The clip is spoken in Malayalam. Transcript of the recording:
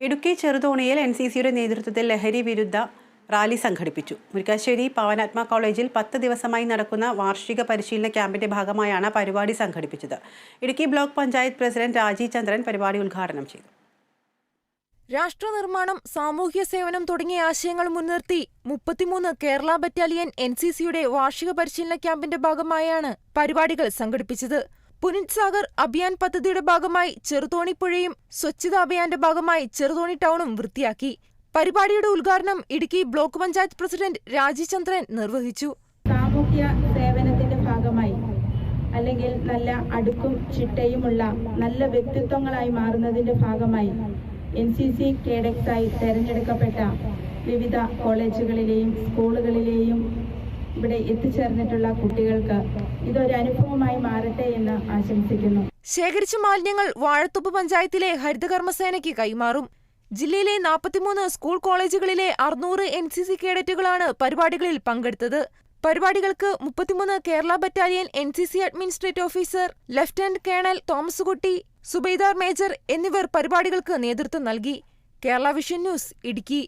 ഇടുക്കി ചെറുതോണിയിൽ NCCയുടെ നേതൃത്വത്തിൽ ലഹരി വിരുദ്ധ റാലി സംഘടിപ്പിച്ചു. മുരിക്കാശ്ശേരി പാവനാത്മ കോളേജിൽ 10 ദിവസമായി നടക്കുന്ന വാർഷിക പരിശീലന ക്യാമ്പിന്റെ ഭാഗമായാണ് പരിപാടി സംഘടിപ്പിച്ചത്. ഇടുക്കി ബ്ലോക്ക് പഞ്ചായത്ത് പ്രസിഡന്റ് രാജി ചന്ദ്രൻ പരിപാടി ഉദ്ഘാടനം ചെയ്തു. രാഷ്ട്രനിർമ്മാണം, സാമൂഹ്യ സേവനം തുടങ്ങിയ ആശയങ്ങൾ മുൻനിർത്തി 33 കേരള ബറ്റാലിയൻ NCCയുടെ വാർഷിക പരിശീലന ക്യാമ്പിന്റെ ഭാഗമായാണ് പരിപാടികൾ സംഘടിപ്പിച്ചത്. പുനിത് സാഗർ അഭിയാൻ പദ്ധതിയുടെ ഭാഗമായി ചെറുതോണി പുഴയും സ്വച്ഛതാ അഭിയാന്റെ ഭാഗമായി ചെറുതോണി ടൗണും വൃത്തിയാക്കി. പരിപാടിയുടെ ഉദ്ഘാടനം ഇടുക്കി ബ്ലോക്ക് പഞ്ചായത്ത് പ്രസിഡന്റ് രാജി ചന്ദ്രൻ നിർവഹിച്ചു. സാമൂഹ്യ സേവനത്തിന്റെ ഭാഗമായി അല്ലെങ്കിൽ നല്ല അടുക്കും ചിട്ടയുമുള്ള നല്ല വ്യക്തിത്വങ്ങളായി മാറുന്നതിന്റെ ഭാഗമായി NCC കേഡറ്റ്സായി തെരഞ്ഞെടുക്കപ്പെട്ട വിവിധ കോളേജുകളിലെയും സ്കൂളുകളിലെയും ഇവിടെ എത്തിച്ചേർന്നിട്ടുള്ള കുട്ടികൾക്ക് ഇതൊരു അനുഭവമായി മാറട്ടെ എന്ന് ആശംസിക്കുന്നു. ശേഖരിച്ച മാലിന്യങ്ങൾ വാഴത്തോപ്പ് പഞ്ചായത്തിലെ ഹരിതകർമ്മസേനയ്ക്ക് കൈമാറും. ജില്ലയിലെ 43 സ്കൂൾ കോളേജുകളിലെ 600 NCC കേഡറ്റുകളാണ് പരിപാടികളിൽ പങ്കെടുത്തത്. പരിപാടികൾക്ക് 33 Kerala battalion NCC administrative officer lieutenant colonel Thomas കുട്ടി, സുബൈദാർ മേജർ എന്നിവർ പരിപാടികൾക്ക് നേതൃത്വം നൽകി. Kerala vision news, Idukki.